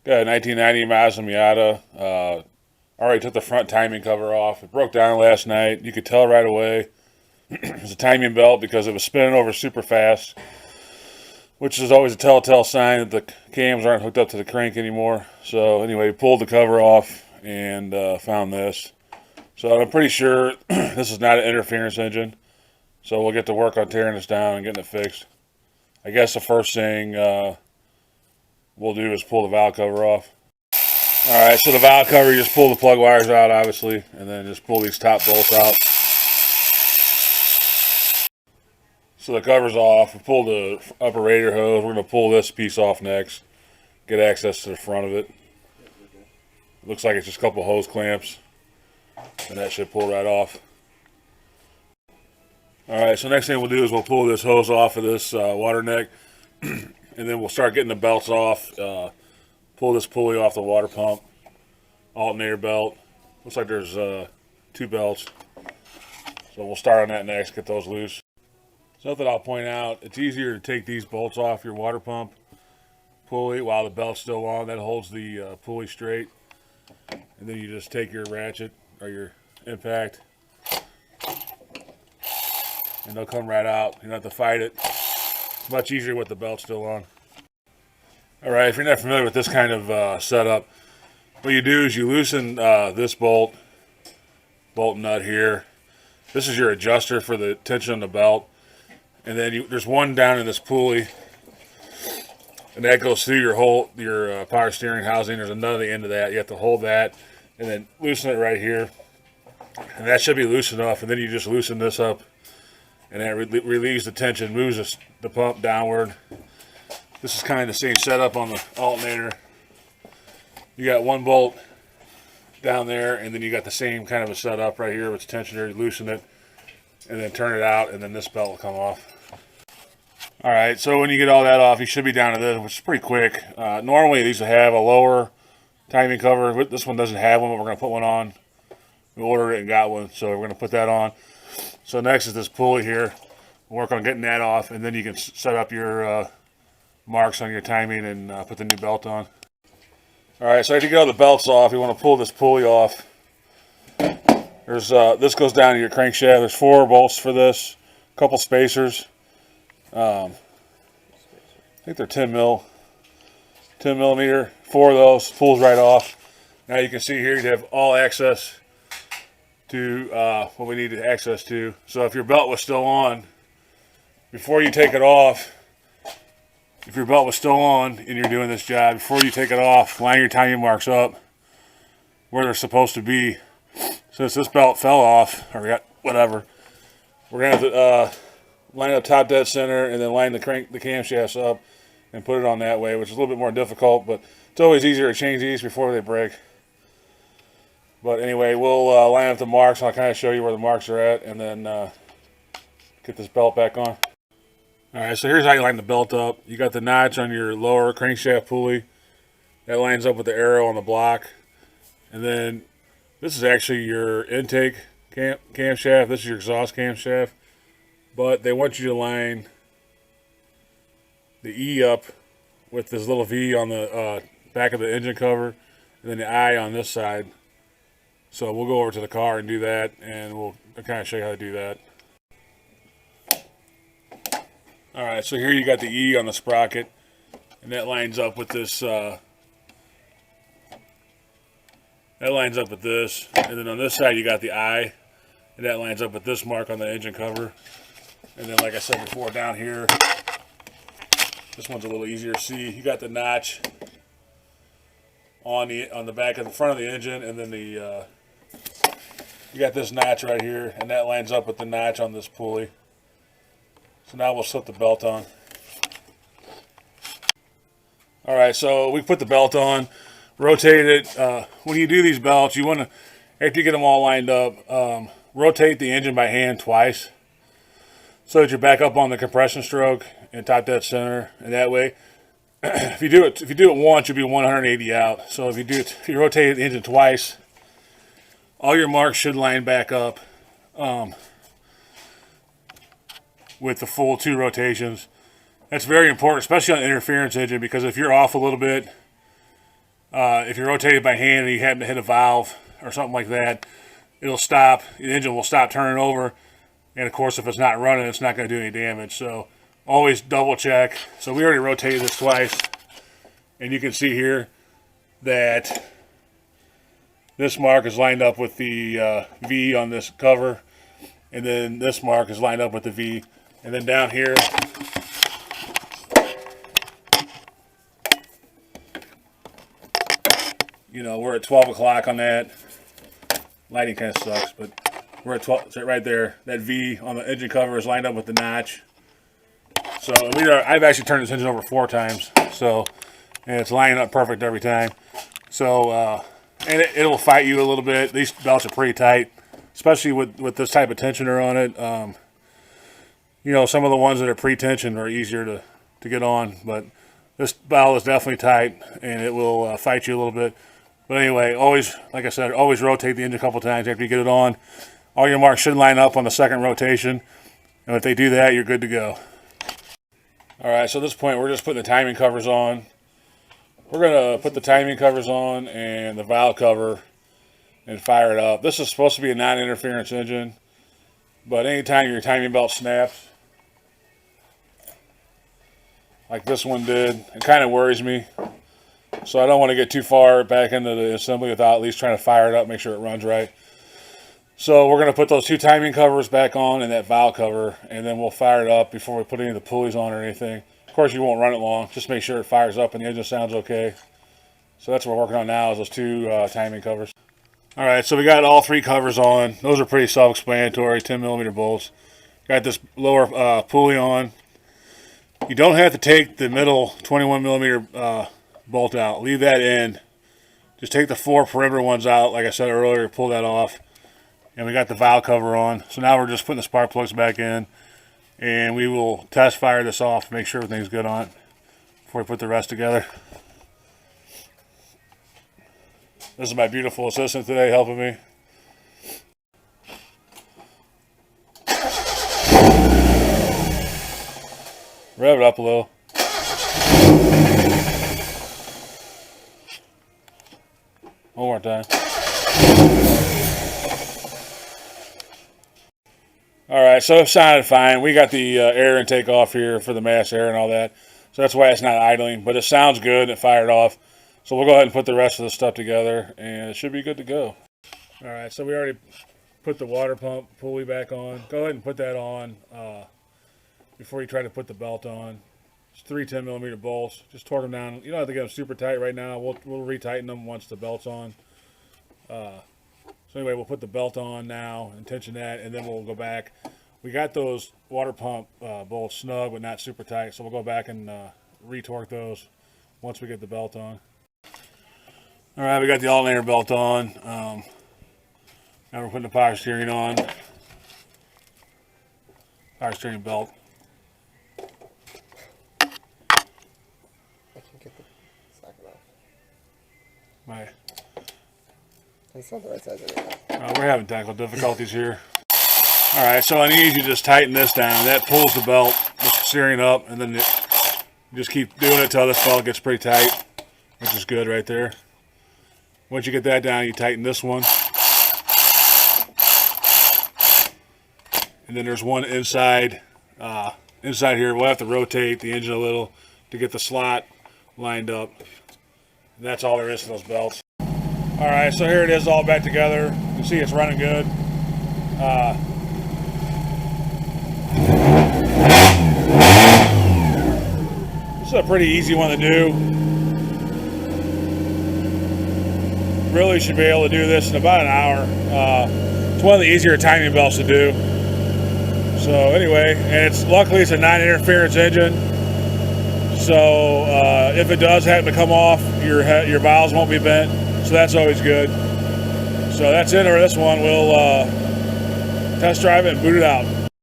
Got a 1990 Mazda Miata. Already took the front timing cover off. It broke down last night. You could tell right away. It was a timing belt because it was spinning over super fast, which is always a telltale sign that the cams aren't hooked up to the crank anymore. So anyway, pulled the cover off and found this. So I'm pretty sure this is not an interference engine. So we'll get to work on tearing this down and getting it fixed. I guess the first thing we'll do is pull the valve cover off. Alright, so the valve cover, you just pull the plug wires out, obviously, and then just pull these top bolts out. So the cover's off. We pulled the upper radiator hose. We're going to pull this piece off next. Get access to the front of it. Looks like it's just a couple hose clamps. And that should pull right off. Alright, so next thing we'll do is we'll pull this hose off of this water neck. And then we'll start getting the belts off. Pull this pulley off the water pump. Alternator belt. Looks like there's 2 belts. So we'll start on that next, get those loose. Something I'll point out, it's easier to take these bolts off your water pump pulley while the belt's still on. That holds the pulley straight. And then you just take your ratchet or your impact and they'll come right out. You don't have to fight it. It's much easier with the belt still on. Alright, if you're not familiar with this kind of setup, what you do is you loosen this bolt nut here. This is your adjuster for the tension on the belt. And then there's one down in this pulley, and that goes through your power steering housing. There's another at the end of that. You have to hold that, and then loosen it right here, and that should be loose enough. And then you just loosen this up, and that relieves the tension, moves the pump downward. This is kind of the same setup on the alternator. You got one bolt down there, and then you got the same kind of a setup right here with the tensioner. You loosen it, and then turn it out, and then this belt will come off. Alright, so when you get all that off, you should be down to this, which is pretty quick. Normally these will have a lower timing cover. This one doesn't have one, but we're going to put one on. We ordered it and got one, so we're going to put that on. So next is this pulley here. We'll work on getting that off, and then you can set up your marks on your timing and put the new belt on. Alright, so after you get all the belts off, you want to pull this pulley off. There's this goes down to your crankshaft. There's 4 bolts for this, a couple spacers. I think they're 10 millimeter. 4 of those pulls right off. Now you can see here you have all access to what we need access to. So if your belt was still on, before you take it off, if your belt was still on and you're doing this job, before you take it off, line your timing marks up where they're supposed to be. Since this belt fell off, or whatever, we're going to have to line up top dead center and then line the camshafts up and put it on that way, which is a little bit more difficult, but it's always easier to change these before they break. But anyway, we'll line up the marks. I'll kind of show you where the marks are at and then get this belt back on. Alright, so here's how you line the belt up. You got the notch on your lower crankshaft pulley. That lines up with the arrow on the block. And then this is actually your intake camshaft. This is your exhaust camshaft. But they want you to line the E up with this little V on the back of the engine cover, and then the I on this side. So we'll go over to the car and do that, and we'll kind of show you how to do that. Alright, so here you got the E on the sprocket, and that lines up with this, and then on this side you got the I, and that lines up with this mark on the engine cover. And then, like I said before, down here, this one's a little easier to see. You got the notch on the back of the front of the engine, and then you got this notch right here, and that lines up with the notch on this pulley. So now we'll slip the belt on. All right, so we put the belt on, rotate it. When you do these belts, you want to, after you get them all lined up, rotate the engine by hand twice, so that you're back up on the compression stroke and top dead center, and that way, if you do it once, you'll be 180 out. So if you rotate the engine twice, all your marks should line back up with the full 2 rotations. That's very important, especially on an interference engine, because if you're off a little bit, If you're rotating by hand and you happen to hit a valve or something like that, it'll stop. The engine will stop turning over. And of course, if it's not running, it's not going to do any damage. So always double check. So we already rotated this twice. And you can see here that this mark is lined up with the V on this cover. And then this mark is lined up with the V. And then down here, you know, we're at 12 o'clock on that. Lighting kind of sucks, but we're at 12, so right there. That V on the engine cover is lined up with the notch. So I've actually turned this engine over 4 times. So, and it's lining up perfect every time. So, and it'll fight you a little bit. These belts are pretty tight, especially with this type of tensioner on it. You know, some of the ones that are pre-tensioned are easier to get on, but this belt is definitely tight, and it will fight you a little bit. But anyway, always, like I said, always rotate the engine a couple times after you get it on. All your marks should line up on the second rotation, and if they do that, you're good to go. All right, so at this point, we're just putting the timing covers on. We're going to put the timing covers on and the valve cover and fire it up. This is supposed to be a non-interference engine, but anytime your timing belt snaps, like this one did, it kind of worries me. So I don't want to get too far back into the assembly without at least trying to fire it up, make sure it runs right. So we're going to put those 2 timing covers back on and that valve cover, and then we'll fire it up before we put any of the pulleys on or anything. Of course, you won't run it long. Just make sure it fires up and the engine sounds okay. So that's what we're working on now, is those 2 timing covers. All right, so we got all 3 covers on. Those are pretty self-explanatory, 10mm bolts. Got this lower pulley on. You don't have to take the middle 21mm bolt out. Leave that in. Just take the 4 perimeter ones out, like I said earlier, pull that off. And we got the valve cover on. So now we're just putting the spark plugs back in, and we will test fire this off, make sure everything's good on it before we put the rest together. This is my beautiful assistant today helping me. Rev it up a little. One more time. Alright, so it sounded fine. We got the air intake off here for the mass air and all that. So that's why it's not idling. But it sounds good and it fired off. So we'll go ahead and put the rest of the stuff together, and it should be good to go. Alright, so we already put the water pump pulley back on. Go ahead and put that on before you try to put the belt on. It's 3 10mm bolts. Just torque them down. You don't have to get them super tight right now. We'll retighten them once the belt's on. So anyway, we'll put the belt on now and tension that, and then we'll go back. We got those water pump bolts snug but not super tight, so we'll go back and retorque those once we get the belt on. All right, we got the alternator belt on. Now we're putting the power steering on. Power steering belt. I can get the socket off. Right. That's not the right size anymore. We're having technical difficulties here. All right, so I need you to just tighten this down. That pulls the belt, the steering up, and then you just keep doing it until this belt gets pretty tight, which is good right there. Once you get that down, you tighten this one. And then there's one inside here. We'll have to rotate the engine a little to get the slot lined up. And that's all there is to those belts. All right, so here it is all back together. You can see it's running good. This is a pretty easy one to do. Really should be able to do this in about an hour. It's one of the easier timing belts to do. So anyway, and luckily it's a non-interference engine. So if it does happen to come off, your valves won't be bent. So that's always good. So that's it for this one. We'll test drive it and boot it out.